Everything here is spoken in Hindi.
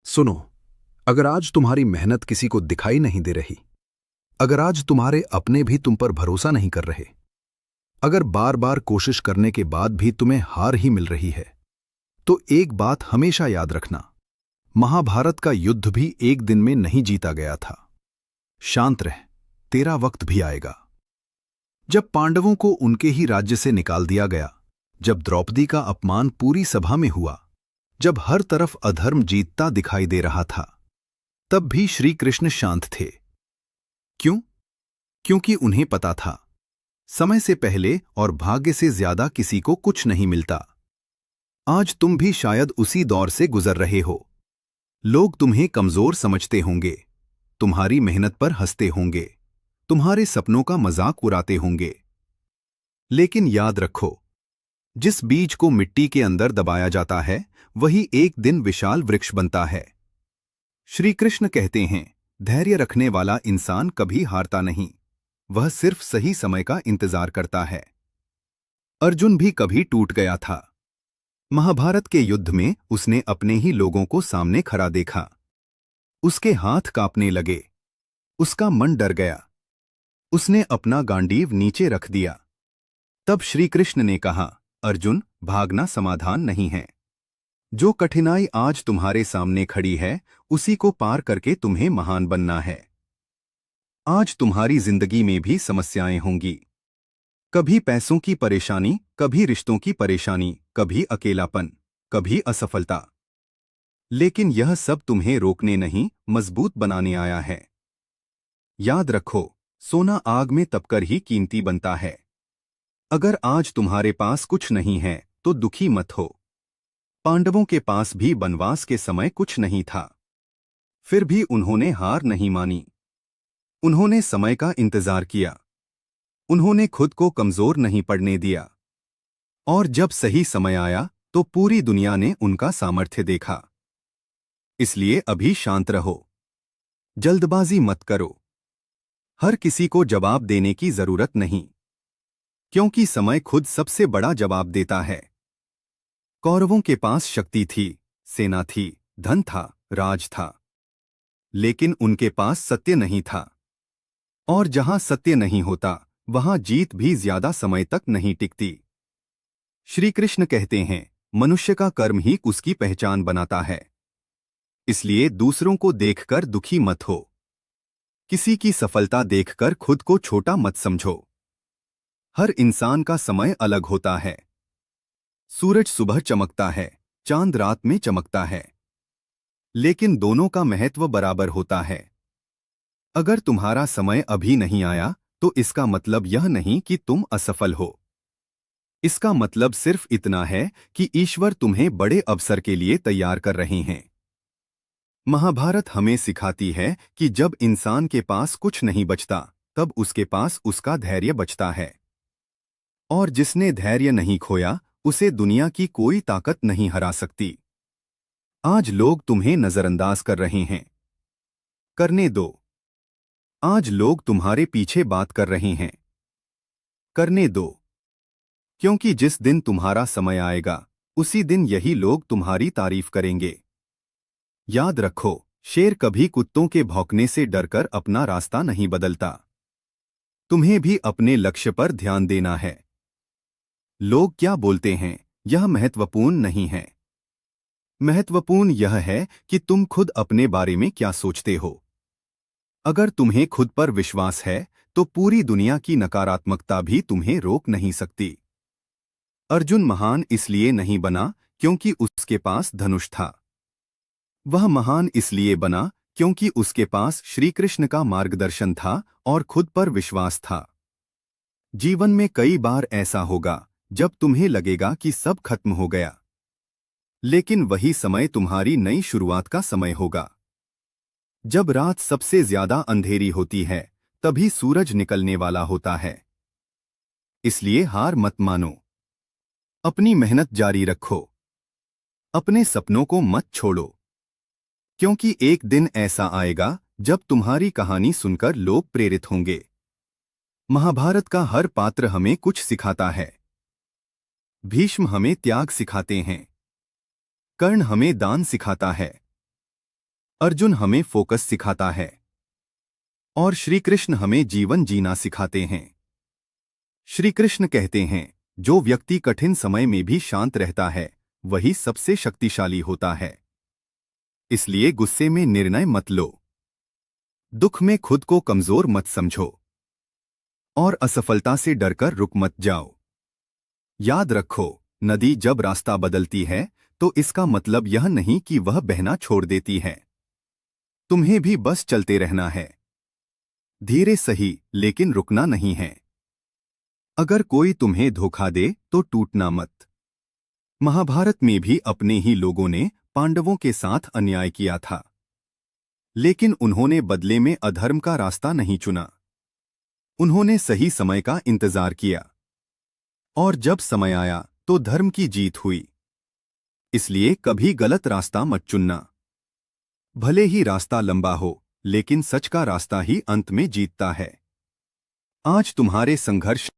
सुनो, अगर आज तुम्हारी मेहनत किसी को दिखाई नहीं दे रही, अगर आज तुम्हारे अपने भी तुम पर भरोसा नहीं कर रहे, अगर बार बार कोशिश करने के बाद भी तुम्हें हार ही मिल रही है, तो एक बात हमेशा याद रखना। महाभारत का युद्ध भी एक दिन में नहीं जीता गया था। शांत रह, तेरा वक्त भी आएगा। जब पांडवों को उनके ही राज्य से निकाल दिया गया, जब द्रौपदी का अपमान पूरी सभा में हुआ, जब हर तरफ अधर्म जीतता दिखाई दे रहा था, तब भी श्री कृष्ण शांत थे। क्यों? क्योंकि उन्हें पता था, समय से पहले और भाग्य से ज्यादा किसी को कुछ नहीं मिलता। आज तुम भी शायद उसी दौर से गुजर रहे हो। लोग तुम्हें कमजोर समझते होंगे, तुम्हारी मेहनत पर हंसते होंगे, तुम्हारे सपनों का मजाक उड़ाते होंगे। लेकिन याद रखो, जिस बीज को मिट्टी के अंदर दबाया जाता है, वही एक दिन विशाल वृक्ष बनता है। श्री कृष्ण कहते हैं, धैर्य रखने वाला इंसान कभी हारता नहीं, वह सिर्फ सही समय का इंतजार करता है। अर्जुन भी कभी टूट गया था। महाभारत के युद्ध में उसने अपने ही लोगों को सामने खड़ा देखा। उसके हाथ कांपने लगे, उसका मन डर गया, उसने अपना गांडीव नीचे रख दिया। तब श्री कृष्ण ने कहा, अर्जुन, भागना समाधान नहीं है। जो कठिनाई आज तुम्हारे सामने खड़ी है, उसी को पार करके तुम्हें महान बनना है। आज तुम्हारी जिंदगी में भी समस्याएं होंगी, कभी पैसों की परेशानी, कभी रिश्तों की परेशानी, कभी अकेलापन, कभी असफलता। लेकिन यह सब तुम्हें रोकने नहीं, मजबूत बनाने आया है। याद रखो, सोना आग में तपकर ही कीमती बनता है। अगर आज तुम्हारे पास कुछ नहीं है, तो दुखी मत हो। पांडवों के पास भी वनवास के समय कुछ नहीं था, फिर भी उन्होंने हार नहीं मानी। उन्होंने समय का इंतजार किया, उन्होंने खुद को कमजोर नहीं पड़ने दिया। और जब सही समय आया, तो पूरी दुनिया ने उनका सामर्थ्य देखा। इसलिए अभी शांत रहो, जल्दबाजी मत करो। हर किसी को जवाब देने की जरूरत नहीं, क्योंकि समय खुद सबसे बड़ा जवाब देता है। कौरवों के पास शक्ति थी, सेना थी, धन था, राज था, लेकिन उनके पास सत्य नहीं था। और जहां सत्य नहीं होता, वहां जीत भी ज्यादा समय तक नहीं टिकती। श्री कृष्ण कहते हैं, मनुष्य का कर्म ही उसकी पहचान बनाता है। इसलिए दूसरों को देखकर दुखी मत हो, किसी की सफलता देखकर खुद को छोटा मत समझो। हर इंसान का समय अलग होता है। सूरज सुबह चमकता है, चांद रात में चमकता है, लेकिन दोनों का महत्व बराबर होता है। अगर तुम्हारा समय अभी नहीं आया, तो इसका मतलब यह नहीं कि तुम असफल हो। इसका मतलब सिर्फ इतना है कि ईश्वर तुम्हें बड़े अवसर के लिए तैयार कर रहे हैं। महाभारत हमें सिखाती है कि जब इंसान के पास कुछ नहीं बचता, तब उसके पास उसका धैर्य बचता है। और जिसने धैर्य नहीं खोया, उसे दुनिया की कोई ताकत नहीं हरा सकती। आज लोग तुम्हें नजरअंदाज कर रहे हैं, करने दो। आज लोग तुम्हारे पीछे बात कर रहे हैं, करने दो। क्योंकि जिस दिन तुम्हारा समय आएगा, उसी दिन यही लोग तुम्हारी तारीफ करेंगे। याद रखो, शेर कभी कुत्तों के भौंकने से डरकर अपना रास्ता नहीं बदलता। तुम्हें भी अपने लक्ष्य पर ध्यान देना है। लोग क्या बोलते हैं, यह महत्वपूर्ण नहीं है। महत्वपूर्ण यह है कि तुम खुद अपने बारे में क्या सोचते हो। अगर तुम्हें खुद पर विश्वास है, तो पूरी दुनिया की नकारात्मकता भी तुम्हें रोक नहीं सकती। अर्जुन महान इसलिए नहीं बना क्योंकि उसके पास धनुष था। वह महान इसलिए बना क्योंकि उसके पास श्री कृष्ण का मार्गदर्शन था और खुद पर विश्वास था। जीवन में कई बार ऐसा होगा जब तुम्हें लगेगा कि सब खत्म हो गया, लेकिन वही समय तुम्हारी नई शुरुआत का समय होगा। जब रात सबसे ज्यादा अंधेरी होती है, तभी सूरज निकलने वाला होता है। इसलिए हार मत मानो, अपनी मेहनत जारी रखो, अपने सपनों को मत छोड़ो। क्योंकि एक दिन ऐसा आएगा जब तुम्हारी कहानी सुनकर लोग प्रेरित होंगे। महाभारत का हर पात्र हमें कुछ सिखाता है। भीष्म हमें त्याग सिखाते हैं, कर्ण हमें दान सिखाता है, अर्जुन हमें फोकस सिखाता है और श्री कृष्ण हमें जीवन जीना सिखाते हैं। श्री कृष्ण कहते हैं, जो व्यक्ति कठिन समय में भी शांत रहता है वही सबसे शक्तिशाली होता है। इसलिए गुस्से में निर्णय मत लो, दुख में खुद को कमजोर मत समझो और असफलता से डरकर रुक मत जाओ। याद रखो, नदी जब रास्ता बदलती है तो इसका मतलब यह नहीं कि वह बहना छोड़ देती है। तुम्हें भी बस चलते रहना है, धीरे सही लेकिन रुकना नहीं है। अगर कोई तुम्हें धोखा दे तो टूटना मत। महाभारत में भी अपने ही लोगों ने पांडवों के साथ अन्याय किया था, लेकिन उन्होंने बदले में अधर्म का रास्ता नहीं चुना। उन्होंने सही समय का इंतजार किया और जब समय आया तो धर्म की जीत हुई। इसलिए कभी गलत रास्ता मत चुनना। भले ही रास्ता लंबा हो, लेकिन सच का रास्ता ही अंत में जीतता है। आज तुम्हारे संघर्ष